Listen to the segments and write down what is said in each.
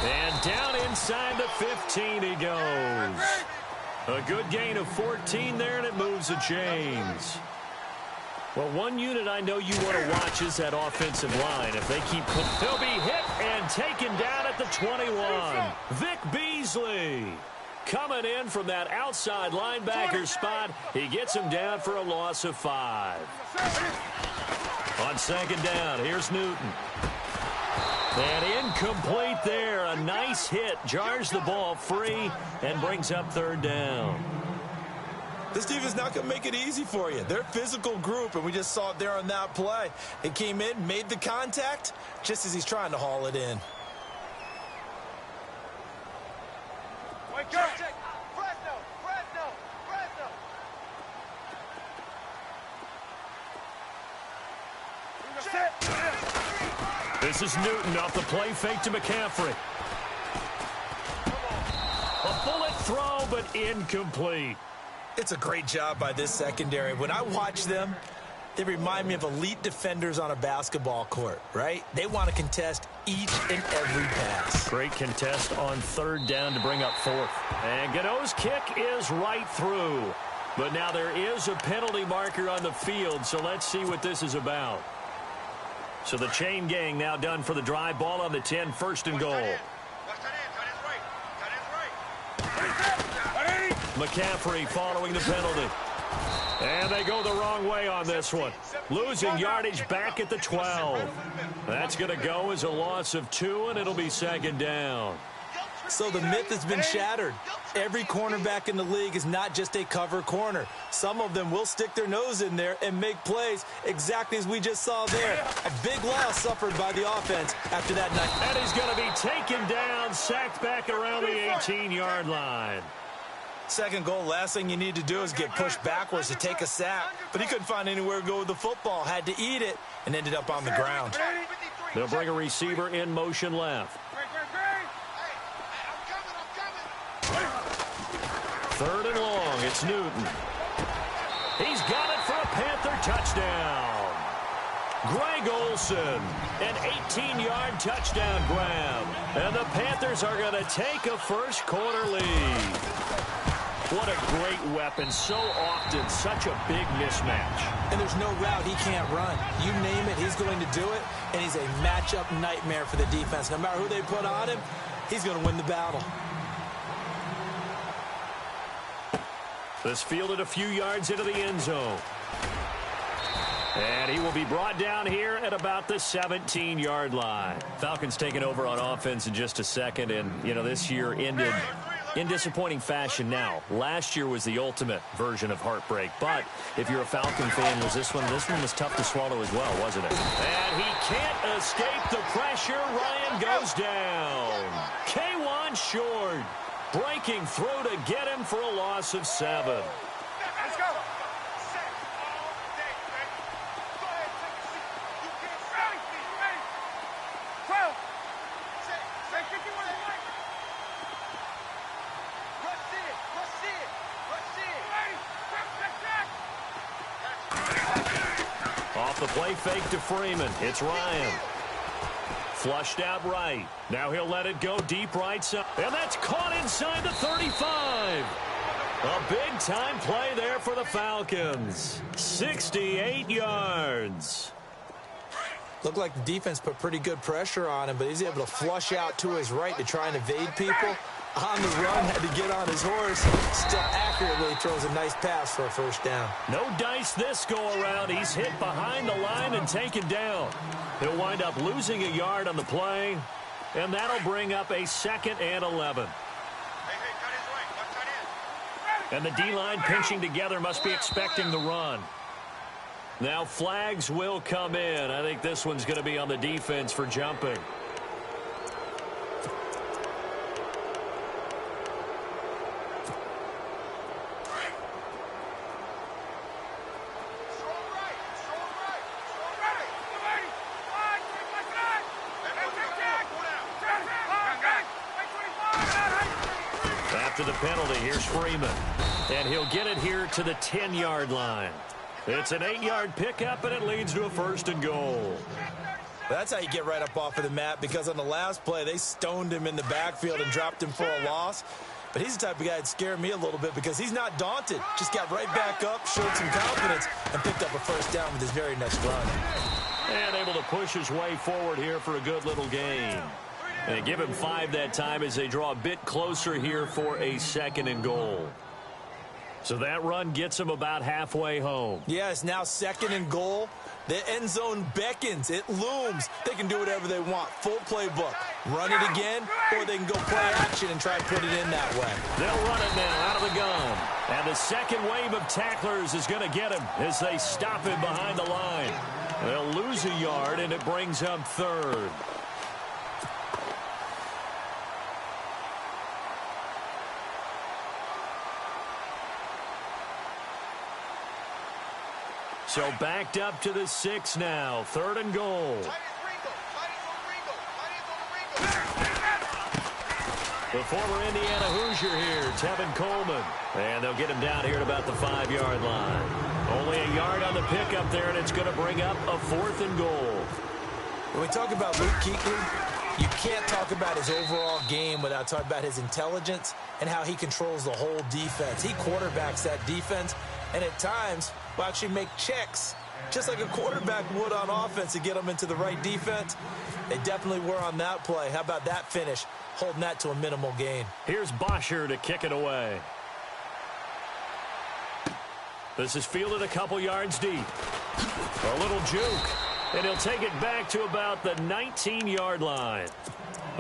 And down inside the 15 he goes. A good gain of 14 there, and it moves the chains. Well, one unit I know you want to watch is that offensive line. If they keep... He'll be hit and taken down at the 21. Vic Beasley coming in from that outside linebacker spot. He gets him down for a loss of 5. On second down, here's Newton. And incomplete there. A nice hit. Jars the ball free and brings up third down. This defense not going to make it easy for you. They're a physical group, and we just saw it there on that play. It came in, made the contact, just as he's trying to haul it in. This is Newton off the play fake to McCaffrey. A bullet throw, but incomplete. It's a great job by this secondary. When I watch them, they remind me of elite defenders on a basketball court, right? They want to contest each and every pass. Great contest on third down to bring up fourth. And Gano's kick is right through. But now there is a penalty marker on the field, so let's see what this is about. So the chain gang now done for the drive. Ball on the 10, first and goal. McCaffrey following the penalty. And they go the wrong way on this one. Losing yardage back at the 12. That's going to go as a loss of 2, and it'll be second down. So the myth has been shattered. Every cornerback in the league is not just a cover corner. Some of them will stick their nose in there and make plays exactly as we just saw there. A big loss suffered by the offense after that night. And he's going to be taken down, sacked back around the 18-yard line. Second goal, last thing you need to do is get pushed backwards to take a sack. But he couldn't find anywhere to go with the football, had to eat it, and ended up on the ground. They'll bring a receiver in motion left. Third and long, it's Newton. He's got it for a Panther touchdown. Greg Olsen, an 18-yard touchdown grab. And the Panthers are going to take a first quarter lead. What a great weapon. So often, such a big mismatch. And there's no route he can't run. You name it, he's going to do it. And he's a matchup nightmare for the defense. No matter who they put on him, he's going to win the battle. This fielded a few yards into the end zone. And he will be brought down here at about the 17-yard line. Falcons taking over on offense in just a second. And, you know, this year ended in disappointing fashion now. Last year was the ultimate version of heartbreak. But if you're a Falcon fan, this one was tough to swallow as well, wasn't it? And he can't escape the pressure. Ryan goes down. K'Wan Short breaking through to get him for a loss of 7. Let's go. Off the play fake to Freeman. It's Ryan. Flushed out right. Now he'll let it go deep right side. And that's caught inside the 35. A big-time play there for the Falcons. 68 yards. Looked like the defense put pretty good pressure on him, but he's able to flush out to his right to try and evade people. On the run, had to get on his horse. Still accurately throws a nice pass for a first down. No dice this go-around. He's hit behind the line and taken down. He'll wind up losing a yard on the play, and that'll bring up a 2nd and 11. And the D-line pinching together must be expecting the run. Now flags will come in. I think this one's going to be on the defense for jumping. After the penalty, here's Freeman. And he'll get it here to the 10-yard line. It's an 8-yard pickup, and it leads to a 1st and goal. That's how you get right up off of the mat, because on the last play, they stoned him in the backfield and dropped him for a loss. But he's the type of guy that scared me a little bit because he's not daunted. Just got right back up, showed some confidence, and picked up a first down with his very next run. And able to push his way forward here for a good little gain. And give him 5 that time as they draw a bit closer here for a 2nd and goal. So that run gets him about halfway home. Yeah, it's now 2nd and goal. The end zone beckons. It looms. They can do whatever they want. Full playbook. Run it again, or they can go play action and try and put it in that way. They'll run it now out of the gun. And the second wave of tacklers is going to get him as they stop him behind the line. They'll lose a yard, and it brings up 3rd. So backed up to the 6 now. 3rd and goal. The former Indiana Hoosier here, Tevin Coleman. And they'll get him down here at about the 5-yard line. Only a yard on the pickup there, and it's going to bring up a 4th and goal. When we talk about Luke Kuechly, you can't talk about his overall game without talking about his intelligence and how he controls the whole defense. He quarterbacks that defense, and at times will actually make checks, just like a quarterback would on offense to get them into the right defense. They definitely were on that play. How about that finish, holding that to a minimal gain? Here's Bosher to kick it away. This is fielded a couple yards deep. A little juke, and he'll take it back to about the 19-yard line.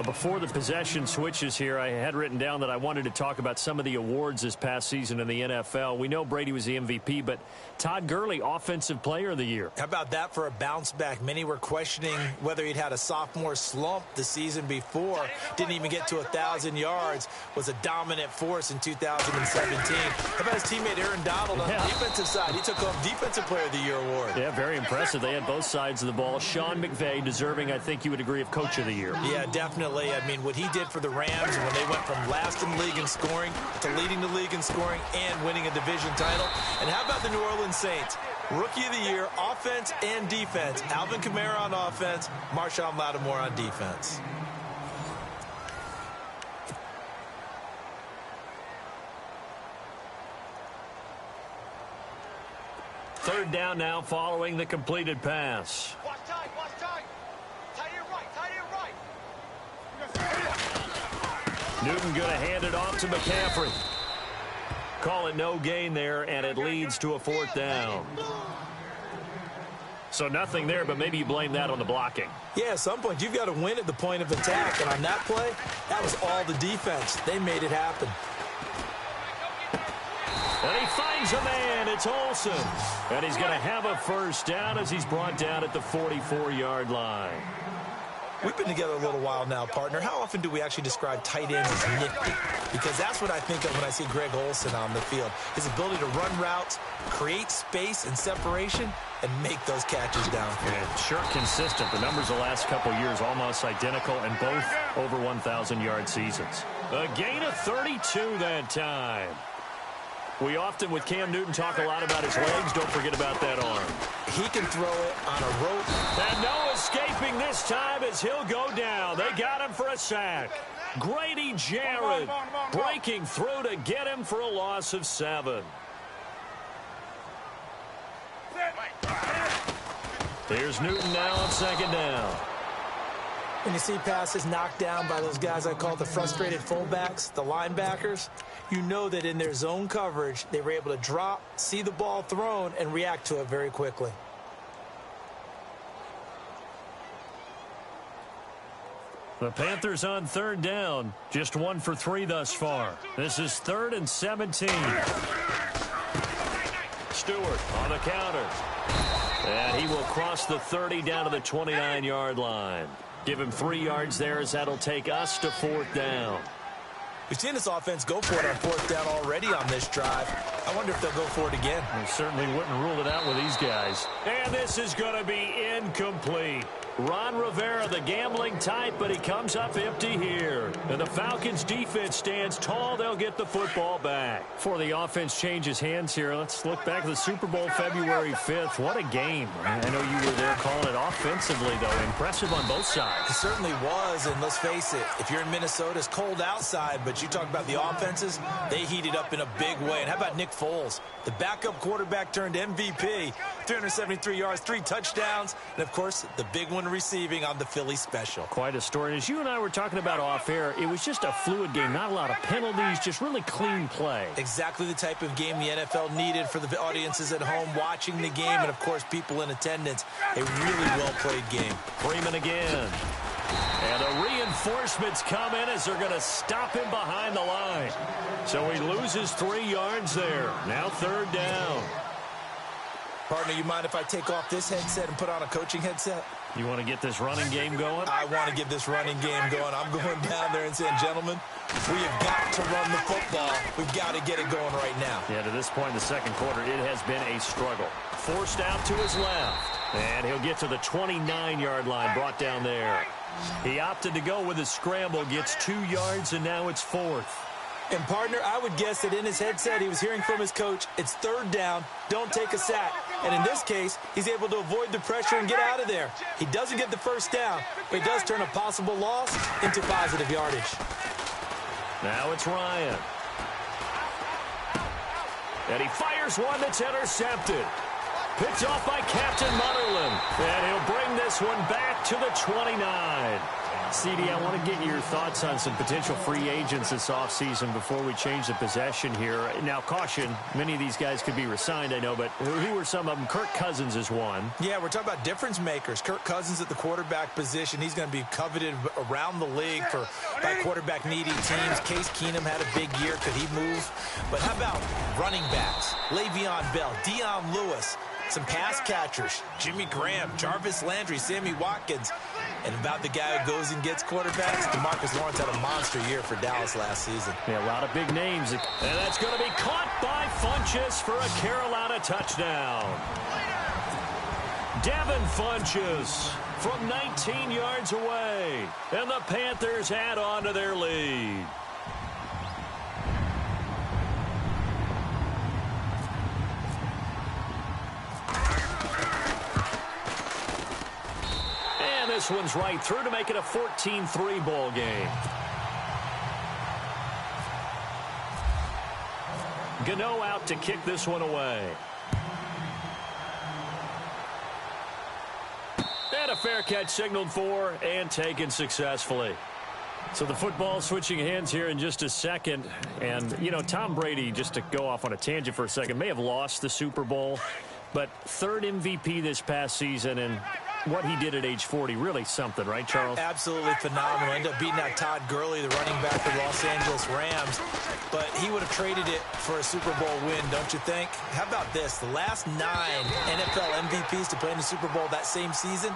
Before the possession switches here, I had written down that I wanted to talk about some of the awards this past season in the NFL. We know Brady was the MVP, but Todd Gurley, Offensive Player of the Year. How about that for a bounce back? Many were questioning whether he'd had a sophomore slump the season before. Didn't even get to 1,000 yards. Was a dominant force in 2017. How about his teammate Aaron Donald on the defensive side? He took home Defensive Player of the Year award. Yeah, very impressive. They had both sides of the ball. Sean McVay deserving, I think you would agree, of Coach of the Year. Yeah, definitely. I mean, what he did for the Rams when they went from last in the league in scoring to leading the league in scoring and winning a division title. And how about the New Orleans Saints? Rookie of the Year, offense and defense. Alvin Kamara on offense, Marshawn Lattimore on defense. Third down now following the completed pass. Watch tight, watch tight. Tight end right, tight end right. Newton going to hand it off to McCaffrey. Call it no gain there, and it leads to a 4th down. So nothing there, but maybe you blame that on the blocking. Yeah, at some point, you've got to win at the point of attack. And on that play, that was all the defense. They made it happen. And he finds a man. It's Olsen. And he's going to have a first down as he's brought down at the 44-yard line. We've been together a little while now, partner. How often do we actually describe tight ends as nifty? Because that's what I think of when I see Greg Olsen on the field. His ability to run routes, create space and separation, and make those catches downfield. Yeah, sure consistent. The numbers the last couple years almost identical, and both over 1,000-yard seasons. A gain of 32 that time. We often, with Cam Newton, talk a lot about his legs. Don't forget about that arm. He can throw it on a rope. And no escaping this time as he'll go down. They got him for a sack. Grady Jarrett breaking through to get him for a loss of 7. Here's Newton now on 2nd down. When you see passes knocked down by those guys I call the frustrated fullbacks, the linebackers, you know that in their zone coverage, they were able to drop, see the ball thrown, and react to it very quickly. The Panthers on 3rd down, just 1 for 3 thus far. This is 3rd and 17. Stewart on the counter. And he will cross the 30 down to the 29-yard line. Give him 3 yards there as that'll take us to 4th down. We've seen this offense go for it on 4th down already on this drive. I wonder if they'll go for it again. They certainly wouldn't rule it out with these guys. And this is going to be incomplete. Ron Rivera, the gambling type, but he comes up empty here. And the Falcons defense stands tall. They'll get the football back. Before the offense changes hands here, let's look back at the Super Bowl February 5th. What a game. I know you were there calling it offensively, though. Impressive on both sides. It certainly was, and let's face it, if you're in Minnesota, it's cold outside, but you talk about the offenses, they heated up in a big way. And how about Nick Foles? The backup quarterback turned MVP, 373 yards, 3 touchdowns, and, of course, the big one receiving on the Philly special. Quite a story. And as you and I were talking about off air, it was just a fluid game. Not a lot of penalties, just really clean play. Exactly the type of game the NFL needed for the audiences at home watching the game and, of course, people in attendance. A really well-played game. Freeman again. And the reinforcements come in as they're going to stop him behind the line. So he loses 3 yards there. Now 3rd down. Partner, you mind if I take off this headset and put on a coaching headset? You want to get this running game going? I want to get this running game going. I'm going down there and saying, gentlemen, we have got to run the football. We've got to get it going right now. Yeah, to this point in the second quarter, it has been a struggle. Forced out to his left. And he'll get to the 29-yard line, brought down there. He opted to go with a scramble, gets 2 yards, and now it's 4th. And, partner, I would guess that in his headset he was hearing from his coach, it's 3rd down, don't take a sack. And in this case, he's able to avoid the pressure and get out of there. He doesn't get the 1st down, but he does turn a possible loss into positive yardage. Now it's Ryan. And he fires one that's intercepted. Picked off by Captain Mutterland. And he'll bring this one back to the 29. CD, I want to get your thoughts on some potential free agents this offseason before we change the possession here. Now, caution, many of these guys could be re-signed, I know, but who are some of them? Kirk Cousins is one. Yeah, we're talking about difference makers. Kirk Cousins at the quarterback position. He's going to be coveted around the league by quarterback-needy teams. Case Keenum had a big year. Could he move? But how about running backs? Le'Veon Bell, Dion Lewis, some pass catchers, Jimmy Graham, Jarvis Landry, Sammy Watkins. And about the guy who goes and gets quarterbacks, DeMarcus Lawrence had a monster year for Dallas last season. Yeah, a lot of big names. And that's going to be caught by Funchess for a Carolina touchdown. Devin Funchess from 19 yards away. And the Panthers add on to their lead. This one's right through to make it a 14-3 ball game. Gano out to kick this one away. And a fair catch signaled for and taken successfully. So the football switching hands here in just a second. And, you know, Tom Brady, just to go off on a tangent for a second, may have lost the Super Bowl, but 3rd MVP this past season, and what he did at age 40, really something, right, Charles? Absolutely phenomenal. Ended up beating out Todd Gurley, the running back for the Los Angeles Rams. But he would have traded it for a Super Bowl win, don't you think? How about this? The last 9 NFL MVPs to play in the Super Bowl that same season,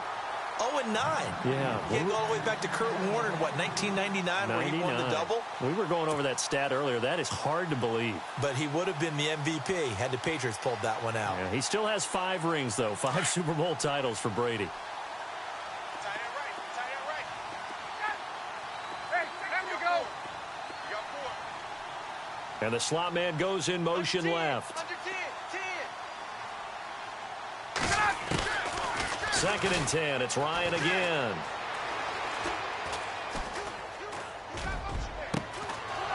0-9. Yeah. He had all the way back to Kurt Warner in, what, 1999, where he won the double? We were going over that stat earlier. That is hard to believe. But he would have been the MVP had the Patriots pulled that one out. Yeah, he still has 5 rings, though. 5 Super Bowl titles for Brady. And the slot man goes in motion left. 2nd and 10. It's Ryan again.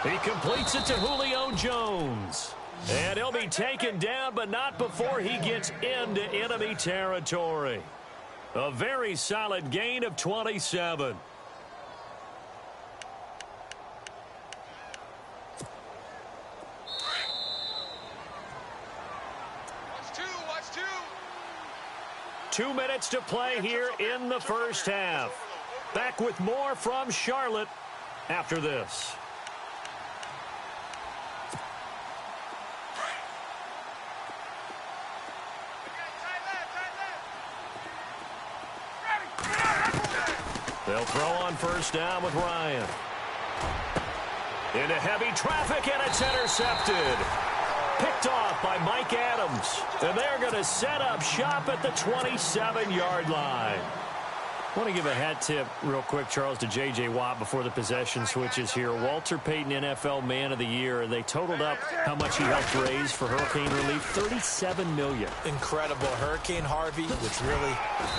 He completes it to Julio Jones. And he'll be taken down, but not before he gets into enemy territory. A very solid gain of 27. Watch two. 2 minutes to play here in the first half. Back with more from Charlotte after this. They'll throw on 1st down with Ryan. Into heavy traffic, and it's intercepted. Picked off by Mike Adams. And they're going to set up shop at the 27-yard line. I want to give a hat tip real quick, Charles, to J.J. Watt before the possession switches here. Walter Payton, NFL Man of the Year. They totaled up how much he helped raise for hurricane relief, $37 million. Incredible. Hurricane Harvey, which really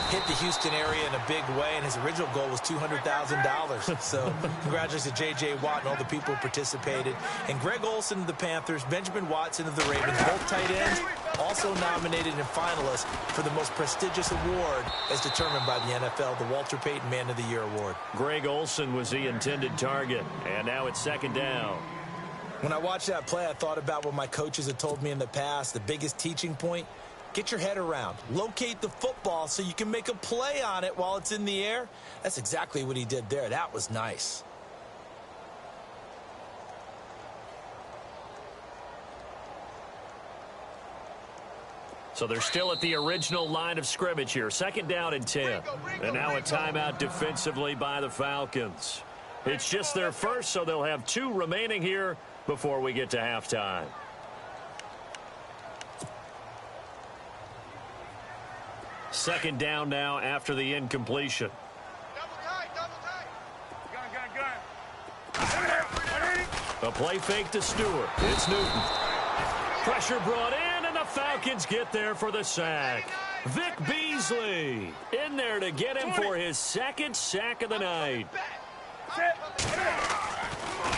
hit the Houston area in a big way, and his original goal was $200,000. So congratulations to J.J. Watt and all the people who participated. And Greg Olsen of the Panthers, Benjamin Watson of the Ravens, both tight ends, also nominated and finalists for the most prestigious award as determined by the NFL, the Walter Payton Man of the Year Award. Greg Olsen was the intended target, and now it's second down. When I watched that play, I thought about what my coaches had told me in the past. The biggest teaching point, get your head around. Locate the football so you can make a play on it while it's in the air. That's exactly what he did there. That was nice. So they're still at the original line of scrimmage here. Second down and 10. And now a timeout defensively by the Falcons. It's just their first, so they'll have 2 remaining here before we get to halftime. Second down now after the incompletion. A play fake to Stewart. It's Newton. Pressure brought in, and the Falcons get there for the sack. Vic Beasley in there to get him for his second sack of the night.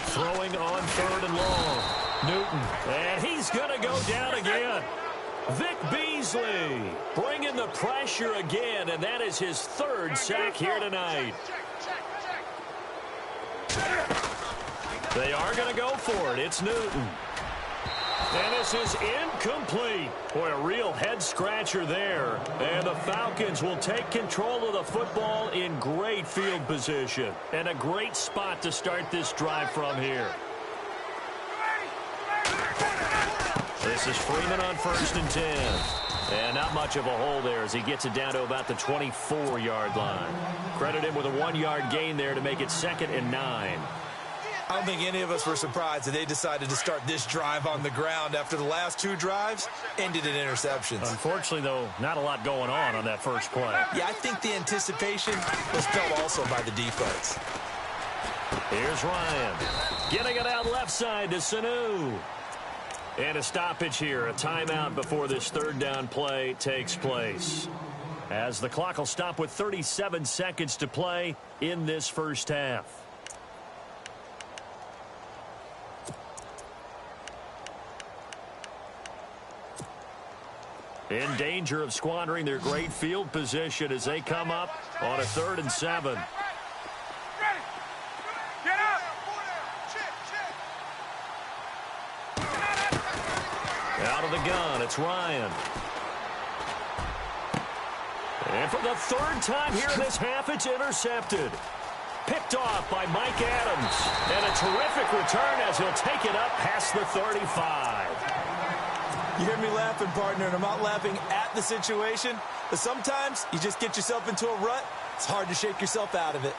Throwing on 3rd and long. Newton, and he's going to go down again. Vic Beasley bringing the pressure again, and that is his 3rd sack here tonight. They are going to go for it. It's Newton. And this is incomplete. Boy, a real head-scratcher there. And the Falcons will take control of the football in great field position. And a great spot to start this drive from here. This is Freeman on 1st and 10. And not much of a hole there as he gets it down to about the 24-yard line. Credit him with a 1-yard gain there to make it 2nd and 9. I don't think any of us were surprised that they decided to start this drive on the ground after the last 2 drives ended in interceptions. Unfortunately, though, not a lot going on that first play. Yeah, I think the anticipation was felt also by the defense. Here's Ryan. Getting it out left side to Sanu. And a stoppage here, a timeout before this 3rd down play takes place. As the clock will stop with 37 seconds to play in this first half. In danger of squandering their great field position as they come up on a 3rd and 7. Out of the gun, it's Ryan. And for the 3rd time here in this half, it's intercepted. Picked off by Mike Adams. And a terrific return as he'll take it up past the 35. You hear me laughing, partner, and I'm not laughing at the situation, but sometimes you just get yourself into a rut. It's hard to shake yourself out of it.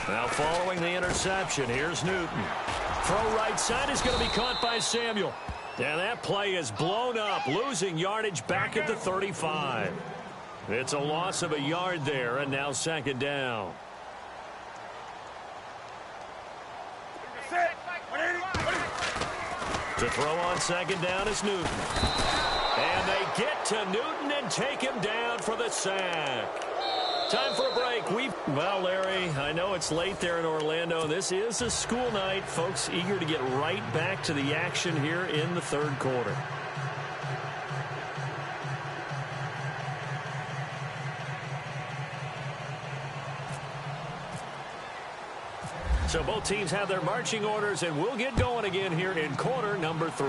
Now following the interception, here's Newton. Throw right side is going to be caught by Samuel. And that play is blown up, losing yardage back at the 35. It's a loss of a yard there, and now 2nd down. To throw on 2nd down is Newton. And they get to Newton and take him down for the sack. Time for a break. Well, Larry, I know it's late there in Orlando. This is a school night. Folks eager to get right back to the action here in the 3rd quarter. So both teams have their marching orders, and we'll get going again here in quarter number 3.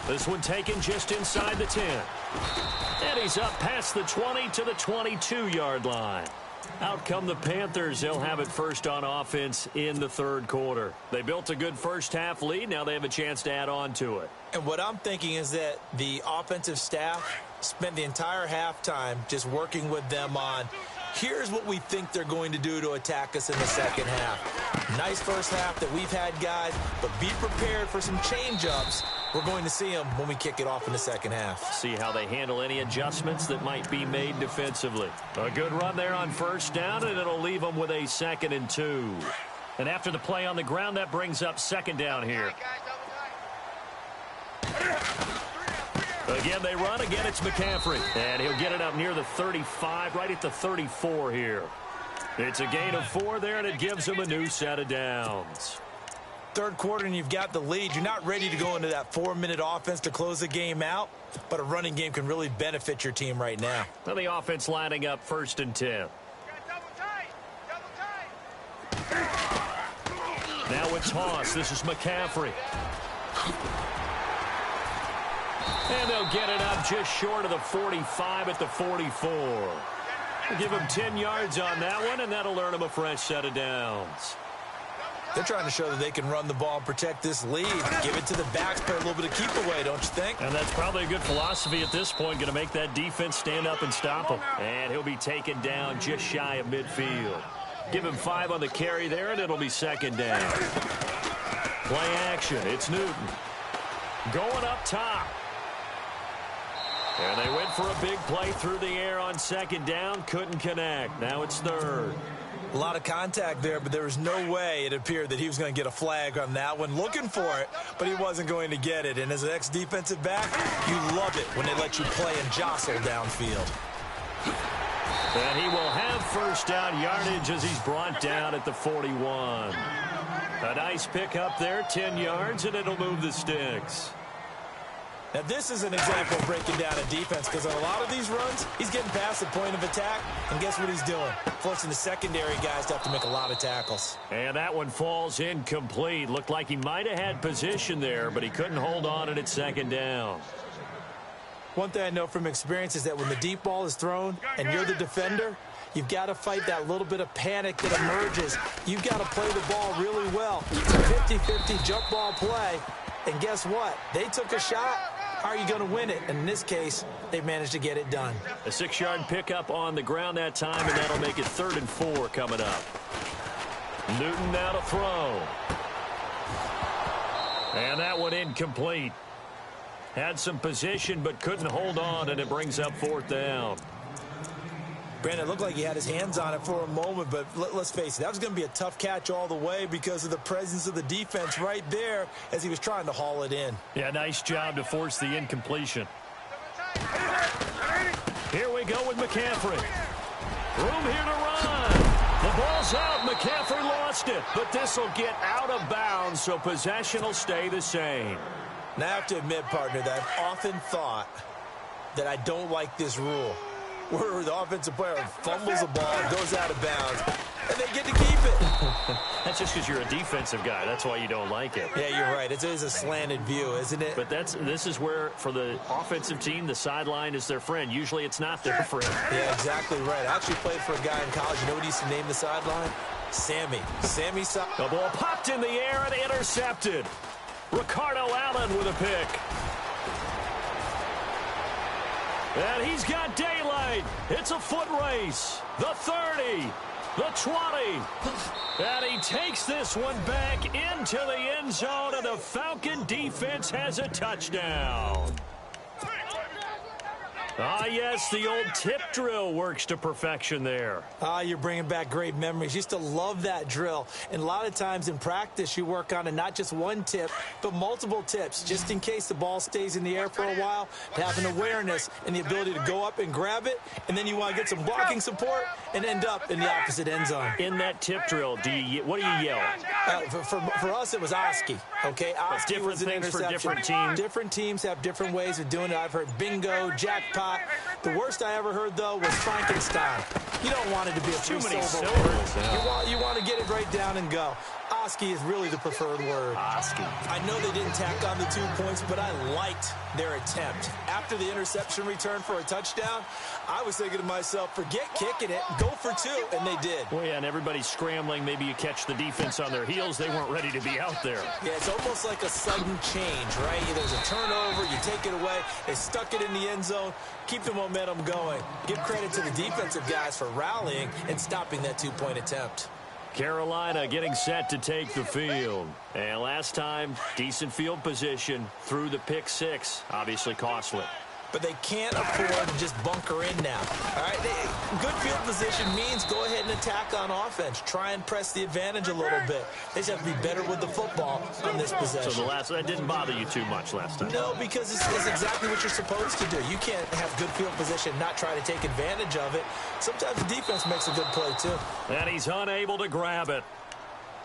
This one taken just inside the 10. And he's up past the 20 to the 22-yard line. Out come the Panthers. They'll have it first on offense in the 3rd quarter. They built a good first-half lead. Now they have a chance to add on to it. And what I'm thinking is that the offensive staff spent the entire halftime just working with them on Here's what we think they're going to do to attack us in the second half. Nice first half that we've had, guys, but be prepared for some change-ups. We're going to see them when we kick it off in the second half. See how they handle any adjustments that might be made defensively. A good run there on first down, and it'll leave them with a 2nd and 2. And after the play on the ground, that brings up 2nd down here. Again, they run. Again, it's McCaffrey. And he'll get it up near the 35, right at the 34 here. It's a gain of 4 there, and it gives them a new set of downs. Third quarter, and you've got the lead. You're not ready to go into that 4-minute offense to close the game out, but a running game can really benefit your team right now. Well, the offense lining up 1st and 10. Now it's Hoss. This is McCaffrey. And they'll get it up just short of the 45 at the 44. We'll give them 10 yards on that one, and that'll earn them a fresh set of downs. They're trying to show that they can run the ball and protect this lead. Give it to the backs, play a little bit of keep away, don't you think? And that's probably a good philosophy at this point, going to make that defense stand up and stop him. And he'll be taken down just shy of midfield. Give him 5 on the carry there, and it'll be 2nd down. Play action. It's Newton. Going up top. And they went for a big play through the air on 2nd down. Couldn't connect. Now it's 3rd. A lot of contact there, but there was no way it appeared that he was going to get a flag on that one. Looking for it, but he wasn't going to get it. And as an ex-defensive back, you love it when they let you play and jostle downfield. And he will have 1st down yardage as he's brought down at the 41. A nice pickup there, 10 yards, and it'll move the sticks. Now, this is an example of breaking down a defense because on a lot of these runs, he's getting past the point of attack, and guess what he's doing? Forcing the secondary guys to have to make a lot of tackles. And that one falls incomplete. Looked like he might have had position there, but he couldn't hold on at 2nd down. One thing I know from experience is that when the deep ball is thrown and you're the defender, you've got to fight that little bit of panic that emerges. You've got to play the ball really well. It's a 50-50 jump ball play, and guess what? They took a shot. How are you going to win it? And in this case, they managed to get it done. A 6-yard pickup on the ground that time, and that'll make it 3rd and 4 coming up. Newton now to throw. And that one incomplete. Had some position, but couldn't hold on, and it brings up 4th down. Brandon, it looked like he had his hands on it for a moment, but let's face it, that was going to be a tough catch all the way because of the presence of the defense right there as he was trying to haul it in. Yeah, nice job to force the incompletion. Here we go with McCaffrey. Room here to run. The ball's out. McCaffrey lost it, but this will get out of bounds, so possession will stay the same. Now, I have to admit, partner, that I've often thought that I don't like this rule, where the offensive player fumbles the ball, goes out of bounds, and they get to keep it. That's just because you're a defensive guy. That's why you don't like it. Yeah, you're right. It is a slanted view, isn't it? But this is where, for the offensive team, the sideline is their friend. Usually it's not their friend. Yeah, exactly right. I actually played for a guy in college. You know what he used to name the sideline? Sammy. Sammy. The ball popped in the air and intercepted. Ricardo Allen with a pick. And he's got daylight. It's a foot race. The 30, the 20. And he takes this one back into the end zone, and the Falcon defense has a touchdown. Ah, yes, the old tip drill works to perfection there. You're bringing back great memories. Used to love that drill. And a lot of times in practice, you work on it, not just one tip, but multiple tips, just in case the ball stays in the air for a while, to have an awareness and the ability to go up and grab it, and then you want to get some blocking support and end up in the opposite end zone. In that tip drill, what do you yell? For us, it was Oski. Okay, Oski different was an things interception. for different teams. Different teams have different ways of doing it. I've heard bingo, jackpot. The worst I ever heard, though, was Frankenstein. You don't want it to be a Too many syllable syllables. word. You want to get it right down and go. Oski is really the preferred word. Oski. I know they didn't tack on the 2 points, but I liked their attempt. After the interception return for a touchdown, I was thinking to myself, forget kicking it, go for 2, and they did. Well, yeah, and everybody's scrambling. Maybe you catch the defense on their heels. They weren't ready to be out there. Yeah, it's almost like a sudden change, right? There's a turnover, you take it away, they stuck it in the end zone, keep the momentum going. Give credit to the defensive guys for rallying and stopping that two-point attempt. Carolina getting set to take the field. And last time, decent field position through the pick six. Obviously costly. But they can't afford to just bunker in now. All right, good field position means go ahead and attack on offense. Try and press the advantage a little bit. They just have to be better with the football on this possession. So that didn't bother you too much last time? No, because it's exactly what you're supposed to do. You can't have good field position and not try to take advantage of it. Sometimes the defense makes a good play, too. And he's unable to grab it.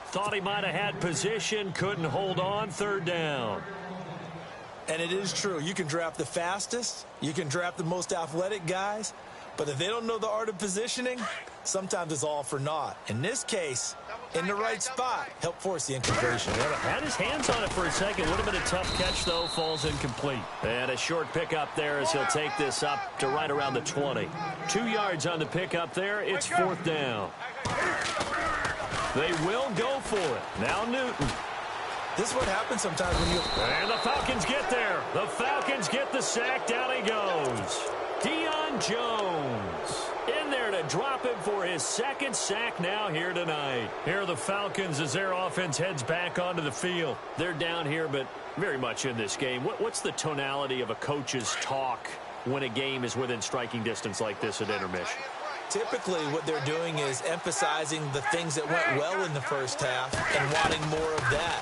Thought he might have had position, couldn't hold on, third down. And it is true. You can draft the fastest. You can draft the most athletic guys. But if they don't know the art of positioning, sometimes it's all for naught. In this case, in the right spot, help force the incompletion. Had his hands on it for a second. Would have been a tough catch, though. Falls incomplete. And a short pickup there as he'll take this up to right around the 20. 2 yards on the pickup there. It's fourth down. They will go for it. Now Newton. This is what happens sometimes when you... And the Falcons get there. The Falcons get the sack. Down he goes. Deion Jones in there to drop him for his second sack now here tonight. Here are the Falcons as their offense heads back onto the field. They're down here, but very much in this game. What's the tonality of a coach's talk when a game is within striking distance like this at intermission? Typically, what they're doing is emphasizing the things that went well in the first half and wanting more of that.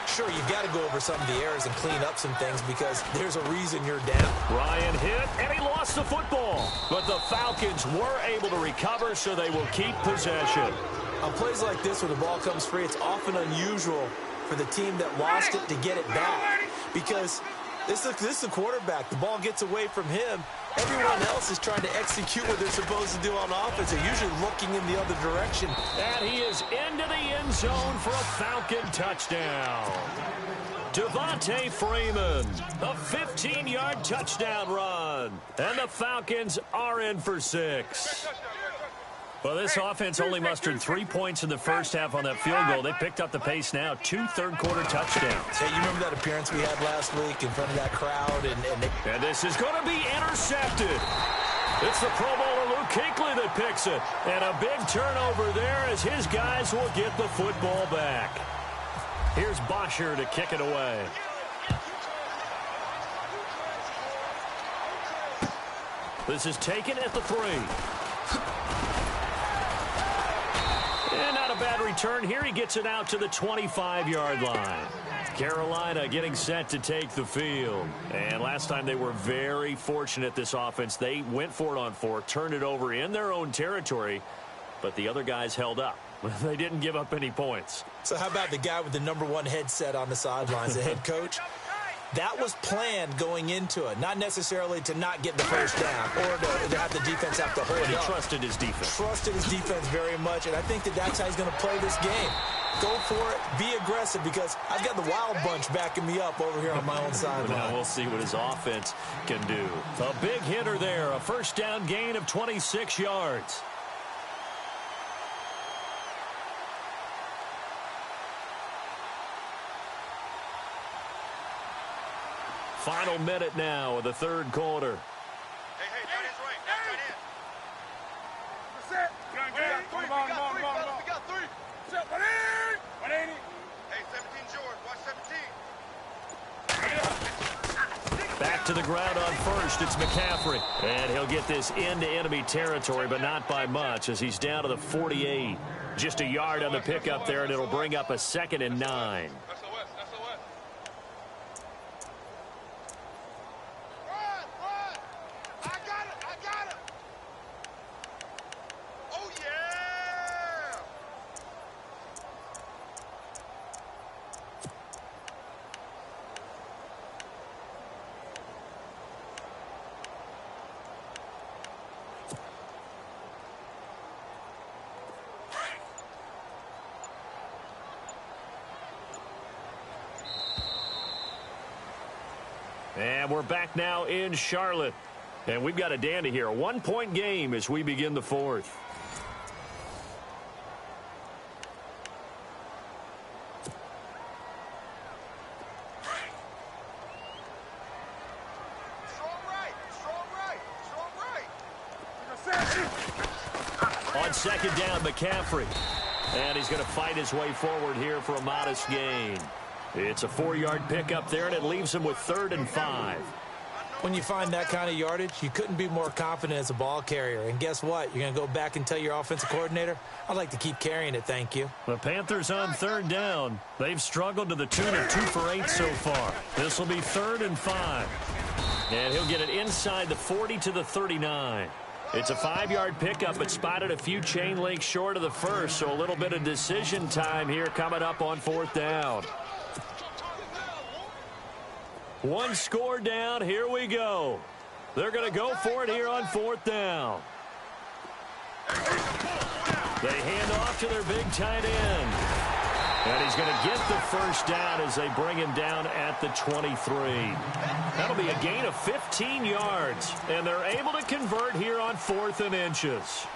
Sure, you've got to go over some of the errors and clean up some things because there's a reason you're down. Ryan hit, and he lost the football. But the Falcons were able to recover, so they will keep possession. On plays like this where the ball comes free, it's often unusual for the team that lost it to get it back because this is the quarterback. The ball gets away from him. Everyone else is trying to execute what they're supposed to do on offense. They're usually looking in the other direction. And he is into the end zone for a Falcon touchdown. Devontae Freeman, a 15-yard touchdown run. And the Falcons are in for 6. Well, this offense only mustered 3 points in the first half on that field goal. They picked up the pace now. 2 third-quarter touchdowns. Hey, you remember that appearance we had last week in front of that crowd? And this is going to be intercepted. It's the Pro Bowler Luke Kuechly that picks it. And a big turnover there as his guys will get the football back. Here's Bosher to kick it away. This is taken at the 3. And not a bad return here. He gets it out to the 25-yard line. Carolina getting set to take the field. And last time they were very fortunate, this offense. They went for it on 4, turned it over in their own territory, but the other guys held up. They didn't give up any points. So how about the guy with the #1 headset on the sidelines, the head coach? That was planned going into it, not necessarily to not get the first down or to have the defense have to hold He up. trusted his defense. Trusted his defense very much, and I think that's how he's going to play this game. Go for it, be aggressive, because I've got the Wild Bunch backing me up over here on my own sideline. Now we'll see what his offense can do. A big hitter there, a first down gain of 26 yards. Final minute now of the third quarter. Hey, tight end's right. Tight end. Set. We got 3. Set. 180. Hey, 17's yours. Watch 17. Back to the ground on first. It's McCaffrey. And he'll get this into enemy territory, but not by much as he's down to the 48. Just a yard on the pickup there, and it'll bring up a 2nd and 9. SOS. I got it. Oh, yeah. And we're back now in Charlotte. And we've got a dandy here. A 1-point game as we begin the 4th. Strong right. on second down, McCaffrey. And he's going to fight his way forward here for a modest gain. It's a 4-yard pickup there, and it leaves him with 3rd and 5. When you find that kind of yardage, you couldn't be more confident as a ball carrier. And guess what? You're going to go back and tell your offensive coordinator, I'd like to keep carrying it, thank you. The Panthers on 3rd down. They've struggled to the tune of 2 for 8 so far. This will be 3rd and 5. And he'll get it inside the 40 to the 39. It's a 5-yard pickup, but spotted a few chain links short of the first, so a little bit of decision time here coming up on 4th down. 1 score down. Here we go. They're going to go for it here on 4th down. They hand off to their big tight end. And he's going to get the first down as they bring him down at the 23. That'll be a gain of 15 yards. And they're able to convert here on 4th and inches.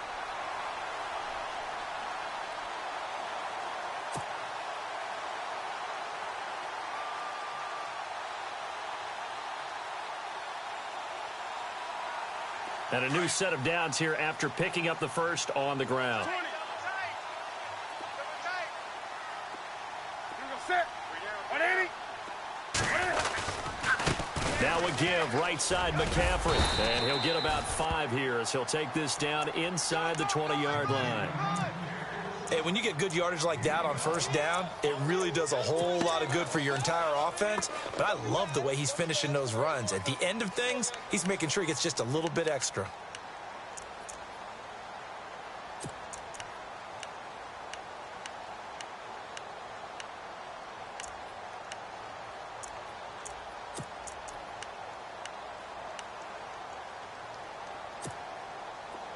And a new set of downs here after picking up the first on the ground. Now a give right side McCaffrey. And he'll get about 5 here as he'll take this down inside the 20-yard line. Hey, when you get good yardage like that on 1st down, it really does a whole lot of good for your entire offense. But I love the way he's finishing those runs. At the end of things, he's making sure he gets just a little bit extra.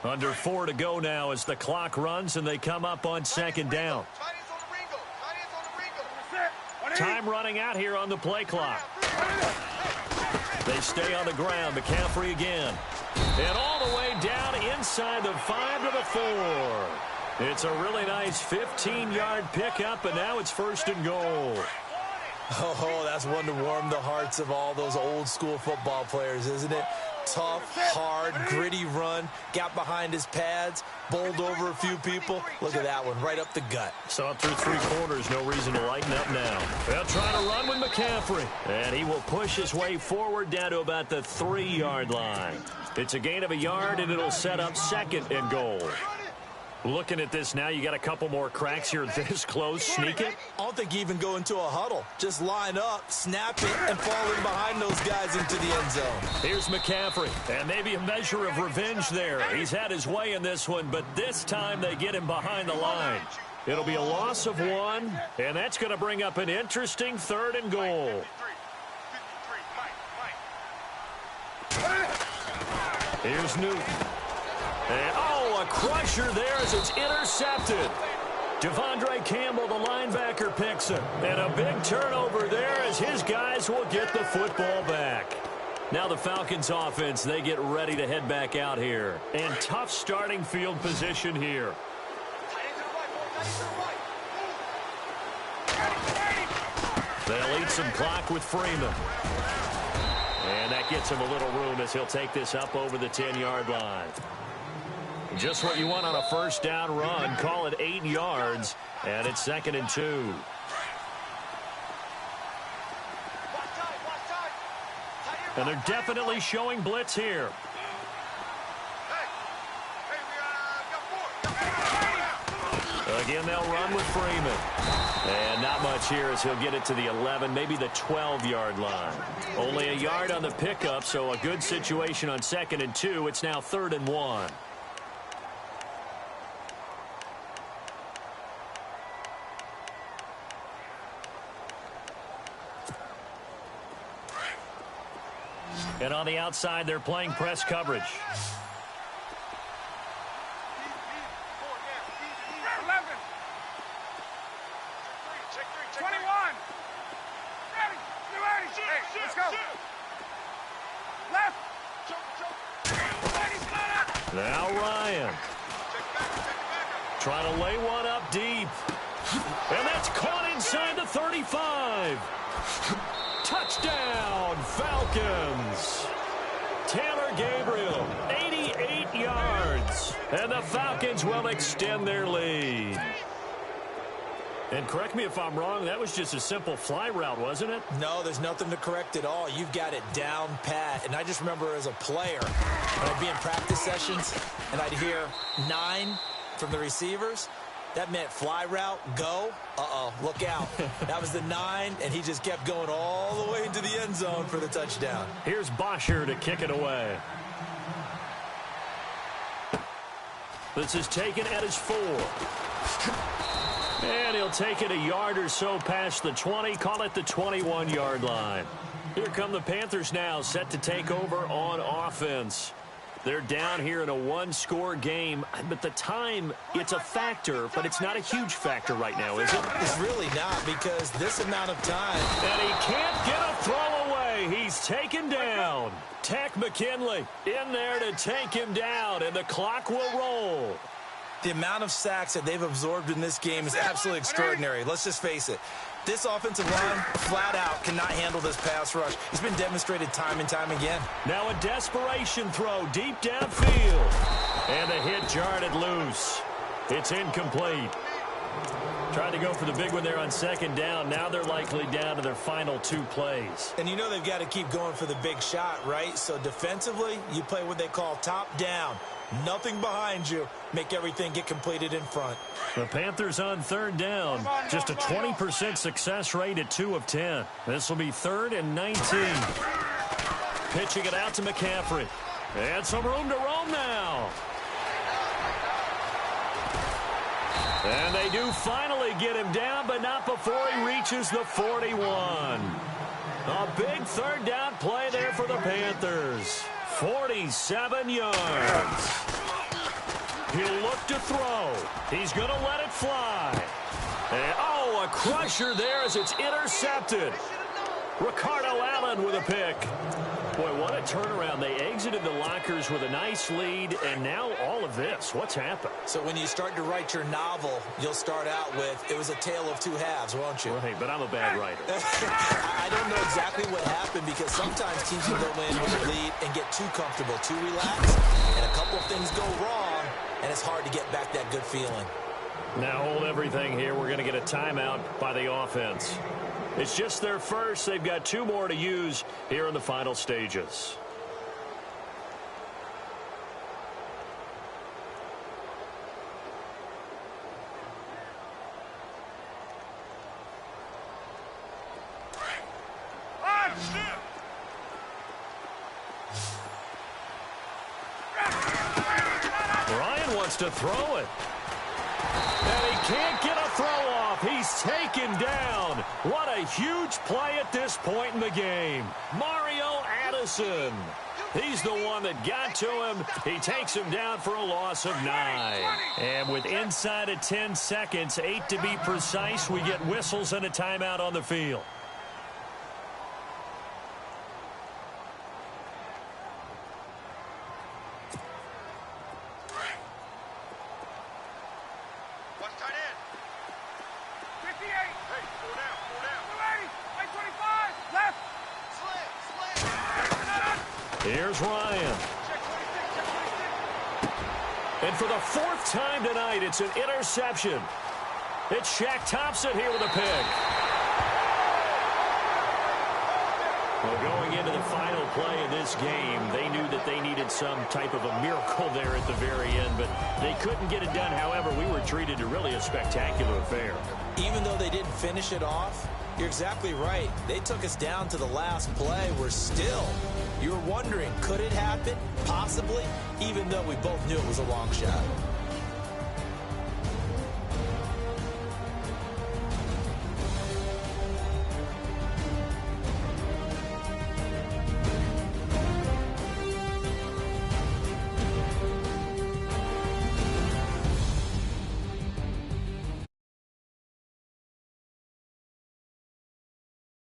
Under 4 to go now as the clock runs and they come up on 2nd down. Time running out here on the play clock. They stay on the ground. McCaffrey again. And all the way down inside the 5 to the 4. It's a really nice 15-yard pickup, and now it's 1st and goal. Oh, that's one to warm the hearts of all those old-school football players, isn't it? Tough, hard, gritty run, got behind his pads, bowled over a few people. Look at that one, right up the gut. Saw it through 3 quarters, no reason to lighten up now. They'll try to run with McCaffrey, and he will push his way forward down to about the 3-yard line. It's a gain of 1 yard, and it'll set up 2nd and goal. Looking at this now, you got a couple more cracks here this close. Sneak it? I don't think you even go into a huddle. Just line up, snap it, and fall in behind those guys into the end zone. Here's McCaffrey, and maybe a measure of revenge there. He's had his way in this one, but this time they get him behind the line. It'll be a loss of 1, and that's going to bring up an interesting 3rd and goal. Here's Newton. And, a crusher there as it's intercepted. Devondre Campbell, the linebacker, picks it. And a big turnover there as his guys will get the football back. Now the Falcons offense, they get ready to head back out here. And tough starting field position here. They'll eat some clock with Freeman. And that gets him a little room as he'll take this up over the 10-yard line. Just what you want on a 1st down run. Call it 8 yards, and it's 2nd and 2. And they're definitely showing blitz here. Again, they'll run with Freeman. And not much here as he'll get it to the 11, maybe the 12-yard line. Only 1 yard on the pickup, so a good situation on 2nd and 2. It's now 3rd and 1. And on the outside, they're playing press coverage. 21. Ready. Hey, let's go. Left. Now Ryan. Trying to lay one up deep. And that's caught inside the 35. Touchdown, Falcons. Taylor Gabriel, 88 yards. And the Falcons will extend their lead. And correct me if I'm wrong, that was just a simple fly route, wasn't it? No, there's nothing to correct at all. You've got it down pat. And I just remember as a player, when I'd be in practice sessions and I'd hear 9 from the receivers, that meant fly route, go. Uh-oh, look out. That was the 9, and he just kept going all the way into the end zone for the touchdown. Here's Bosher to kick it away. This is taken at his 4. And he'll take it a yard or so past the 20, call it the 21-yard line. Here come the Panthers now, set to take over on offense. They're down here in a 1-score game, but the time, it's a factor, but it's not a huge factor right now, is it? It's really not, because this amount of time. And he can't get a throw away. He's taken down. Takk McKinley in there to take him down, and the clock will roll. The amount of sacks that they've absorbed in this game is absolutely extraordinary. Let's just face it. This offensive line, flat out, cannot handle this pass rush. It's been demonstrated time and time again. Now a desperation throw deep downfield. And the hit jarred it loose. It's incomplete. Tried to go for the big one there on second down. Now they're likely down to their final 2 plays. And you know they've got to keep going for the big shot, right? So defensively, you play what they call top down. Nothing behind you. Make everything get completed in front. The Panthers on third down. Just a 20% success rate at 2 of 10. This will be 3rd and 19. Pitching it out to McCaffrey. And some room to roam now. And they do finally get him down, but not before he reaches the 41. A big third down play there for the Panthers. 47 yards. He'll look to throw. He's going to let it fly. And, oh, a crusher there as it's intercepted. Ricardo Allen with a pick. Boy, what a turnaround. They exited the lockers with a nice lead, and now all of this. What's happened? So when you start to write your novel, you'll start out with, it was a tale of 2 halves, won't you? Right, but I'm a bad writer. I don't know exactly what happened, because sometimes teams can go in with a lead and get too comfortable, too relaxed, and a couple of things go wrong, and it's hard to get back that good feeling. Now hold everything here. We're going to get a timeout by the offense. It's just their first. They've got 2 more to use here in the final stages. Ryan wants to throw it. And he can't get a throw off. He's taken down. What a huge play at this point in the game. Mario Addison. He's the one that got to him. He takes him down for a loss of 9. And with inside of 10 seconds, 8 to be precise, we get whistles and a timeout on the field. Here's Ryan. And for the 4th time tonight, it's an interception. It's Shaq Thompson here with a pick. Well, going into the final play of this game, they knew that they needed some type of a miracle there at the very end, but they couldn't get it done. However, we were treated to really a spectacular affair. Even though they didn't finish it off, you're exactly right. They took us down to the last play. We're still, you were wondering, could it happen? Possibly, even though we both knew it was a long shot.